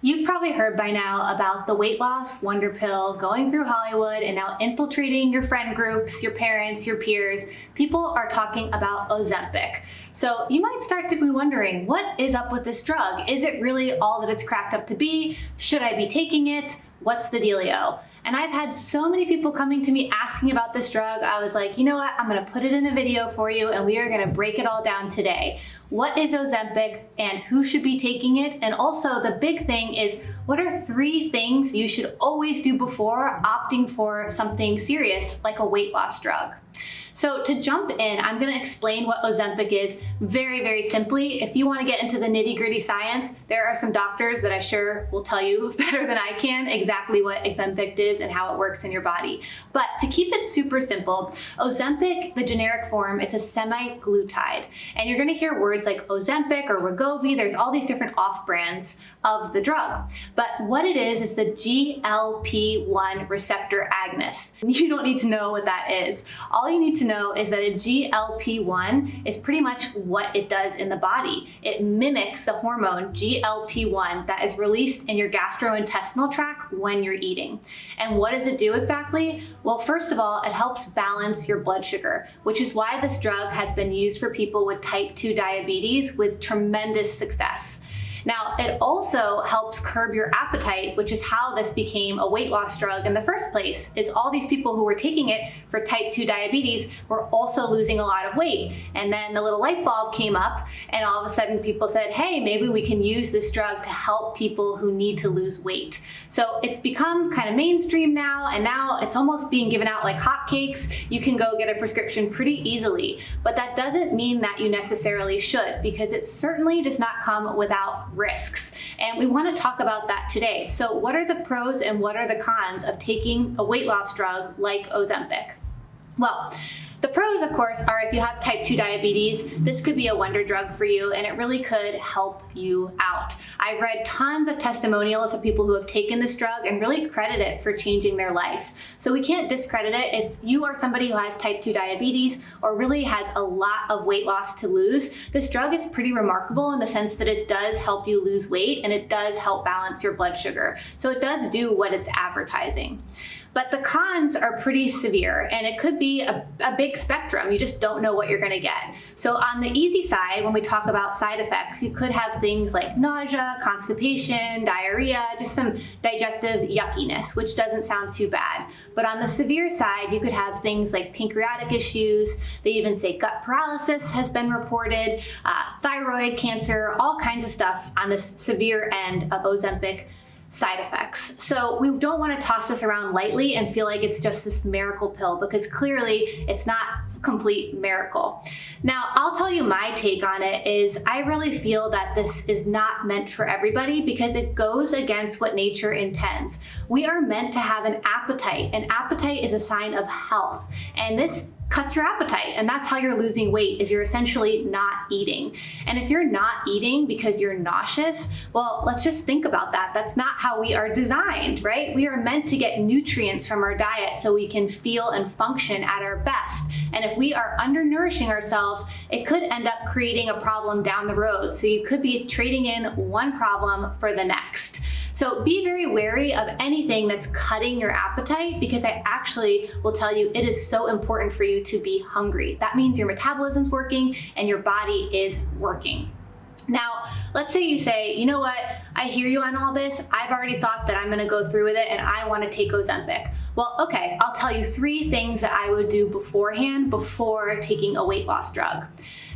You've probably heard by now about the weight loss wonder pill going through Hollywood and now infiltrating your friend groups, your parents, your peers. People are talking about Ozempic. So you might start to be wondering, what is up with this drug? Is it really all that it's cracked up to be? Should I be taking it? What's the dealio? And I've had so many people coming to me asking about this drug. I was like, you know what? I'm gonna put it in a video for you and we are gonna break it all down today. What is Ozempic and who should be taking it? And also the big thing is, what are 3 things you should always do before opting for something serious like a weight loss drug? So to jump in, I'm gonna explain what Ozempic is very, very simply. If you wanna get into the nitty-gritty science, there are some doctors that I sure will tell you better than I can exactly what Ozempic is and how it works in your body. But to keep it super simple, Ozempic, the generic form, it's a semaglutide. And you're gonna hear words like Ozempic or Wegovy. There's all these different off-brands of the drug. But what it is the GLP-1 receptor agonist. You don't need to know what that is. All you need to know is that a GLP-1 is pretty much what it does in the body. It mimics the hormone GLP-1 that is released in your gastrointestinal tract when you're eating. And what does it do exactly? Well, first of all, it helps balance your blood sugar, which is why this drug has been used for people with type 2 diabetes with tremendous success. Now, it also helps curb your appetite, which is how this became a weight loss drug in the first place, is all these people who were taking it for type 2 diabetes were also losing a lot of weight. And then the little light bulb came up and all of a sudden people said, hey, maybe we can use this drug to help people who need to lose weight. So it's become kind of mainstream now, and now it's almost being given out like hotcakes. You can go get a prescription pretty easily, but that doesn't mean that you necessarily should, because it certainly does not come without risks. And we want to talk about that today. So what are the pros and what are the cons of taking a weight loss drug like Ozempic? Well, the pros, of course, are if you have type 2 diabetes, this could be a wonder drug for you and it really could help you out. I've read tons of testimonials of people who have taken this drug and really credit it for changing their life. So we can't discredit it. If you are somebody who has type 2 diabetes or really has a lot of weight loss to lose, this drug is pretty remarkable in the sense that it does help you lose weight and it does help balance your blood sugar. So it does do what it's advertising. But the cons are pretty severe and it could be a big spectrum. You just don't know what you're gonna get. So on the easy side, when we talk about side effects, you could have things like nausea, constipation, diarrhea, just some digestive yuckiness, which doesn't sound too bad. But on the severe side, you could have things like pancreatic issues. They even say gut paralysis has been reported, thyroid cancer, all kinds of stuff on this severe end of Ozempic side effects. So we don't want to toss this around lightly and feel like it's just this miracle pill, because clearly it's not a complete miracle. Now, I'll tell you my take on it is I really feel that this is not meant for everybody because it goes against what nature intends. We are meant to have an appetite. An appetite is a sign of health, and this cuts your appetite, and that's how you're losing weight, is you're essentially not eating. And if you're not eating because you're nauseous, well, let's just think about that. That's not how we are designed, right? We are meant to get nutrients from our diet so we can feel and function at our best. And if we are undernourishing ourselves, it could end up creating a problem down the road. So you could be trading in one problem for the next. So be very wary of anything that's cutting your appetite, because I actually will tell you it is so important for you to be hungry. That means your metabolism's working and your body is working. Now, let's say you say, you know what, I hear you on all this. I've already thought that I'm gonna go through with it and I wanna take Ozempic. Well, okay, I'll tell you 3 things that I would do beforehand before taking a weight loss drug.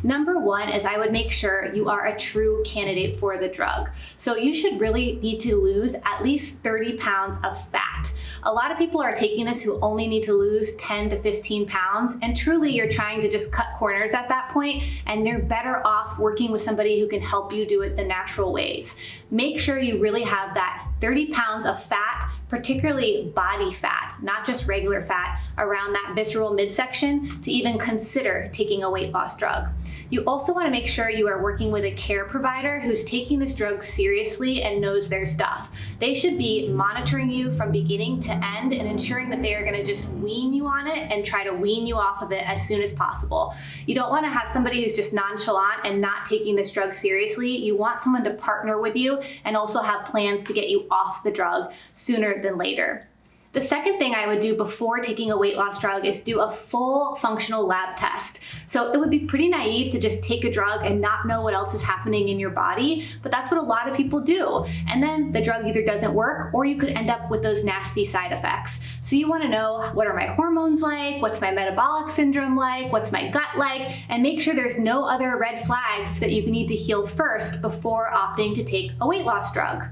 Number 1 is I would make sure you are a true candidate for the drug. So you should really need to lose at least 30 pounds of fat. A lot of people are taking this who only need to lose 10 to 15 pounds, and truly you're trying to just cut corners at that point, and they're better off working with somebody who can help you do it the natural ways. Make sure you really have that 30 pounds of fat, particularly body fat, not just regular fat, around that visceral midsection to even consider taking a weight loss drug. You also want to make sure you are working with a care provider who's taking this drug seriously and knows their stuff. They should be monitoring you from beginning to end and ensuring that they are going to just wean you on it and try to wean you off of it as soon as possible. You don't want to have somebody who's just nonchalant and not taking this drug seriously. You want someone to partner with you and also have plans to get you off the drug sooner than later. The second thing I would do before taking a weight loss drug is do a full functional lab test. So it would be pretty naive to just take a drug and not know what else is happening in your body, but that's what a lot of people do. And then the drug either doesn't work or you could end up with those nasty side effects. So you want to know, what are my hormones like? What's my metabolic syndrome like? What's my gut like? And make sure there's no other red flags that you need to heal first before opting to take a weight loss drug.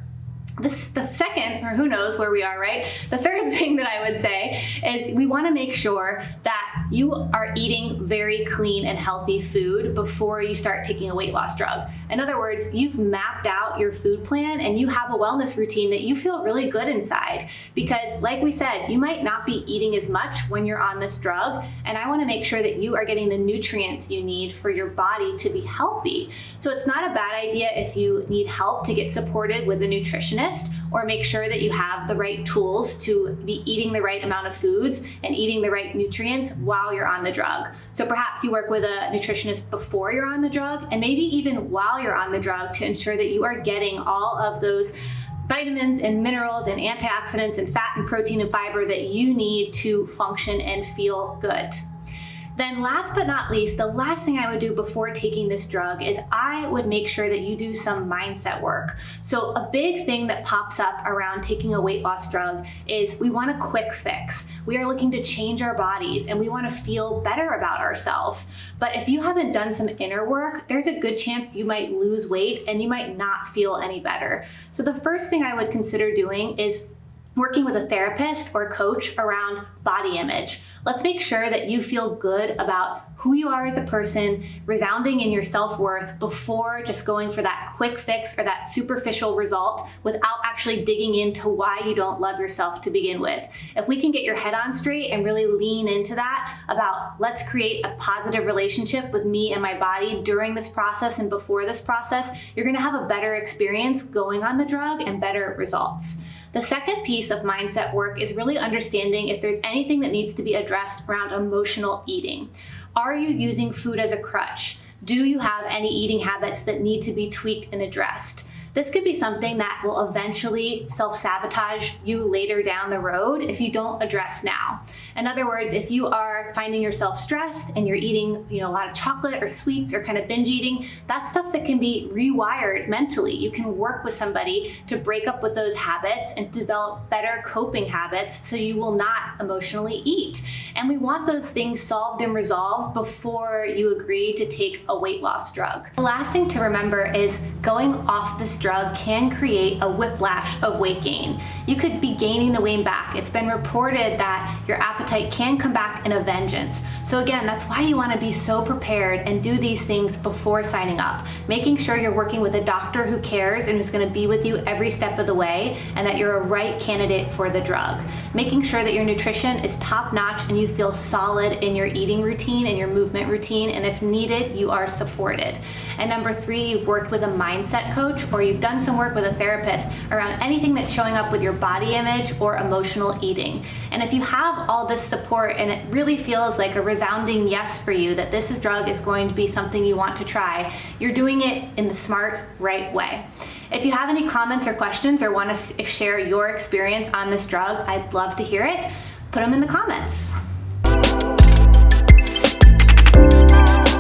The second, or who knows where we are, right? The third thing that I would say is we want to make sure that you are eating very clean and healthy food before you start taking a weight loss drug. In other words, you've mapped out your food plan and you have a wellness routine that you feel really good inside. Because like we said, you might not be eating as much when you're on this drug, and I want to make sure that you are getting the nutrients you need for your body to be healthy. So it's not a bad idea if you need help to get supported with a nutritionist, or make sure that you have the right tools to be eating the right amount of foods and eating the right nutrients while you're on the drug. So perhaps you work with a nutritionist before you're on the drug, and maybe even while you're on the drug, to ensure that you are getting all of those vitamins and minerals and antioxidants and fat and protein and fiber that you need to function and feel good. Then last but not least, the last thing I would do before taking this drug is I would make sure that you do some mindset work. So a big thing that pops up around taking a weight loss drug is we want a quick fix. We are looking to change our bodies and we want to feel better about ourselves. But if you haven't done some inner work, there's a good chance you might lose weight and you might not feel any better. So the first thing I would consider doing is working with a therapist or coach around body image. Let's make sure that you feel good about who you are as a person, resounding in your self-worth before just going for that quick fix or that superficial result without actually digging into why you don't love yourself to begin with. If we can get your head on straight and really lean into that about let's create a positive relationship with me and my body during this process and before this process, you're gonna have a better experience going on the drug and better results. The second piece of mindset work is really understanding if there's anything that needs to be addressed around emotional eating. Are you using food as a crutch? Do you have any eating habits that need to be tweaked and addressed? This could be something that will eventually self-sabotage you later down the road if you don't address now. In other words, if you are finding yourself stressed and you're eating, a lot of chocolate or sweets or kind of binge eating, that's stuff that can be rewired mentally. You can work with somebody to break up with those habits and develop better coping habits so you will not emotionally eat. And we want those things solved and resolved before you agree to take a weight loss drug. The last thing to remember is going off this drug can create a whiplash of weight gain. You could be gaining the weight back. It's been reported that your appetite can come back in a vengeance. So again, that's why you want to be so prepared and do these things before signing up. Making sure you're working with a doctor who cares and who's going to be with you every step of the way, and that you're a right candidate for the drug. Making sure that your nutrition is top notch and you feel solid in your eating routine and your movement routine, and if needed, you are supported. And number 3, you've worked with a mindset coach or you've done some work with a therapist around anything that's showing up with your body image or emotional eating. And if you have all this support and it really feels like a resounding yes for you that this drug is going to be something you want to try, you're doing it in the smart, right way. If you have any comments or questions or want to share your experience on this drug, I'd love to hear it. Put them in the comments.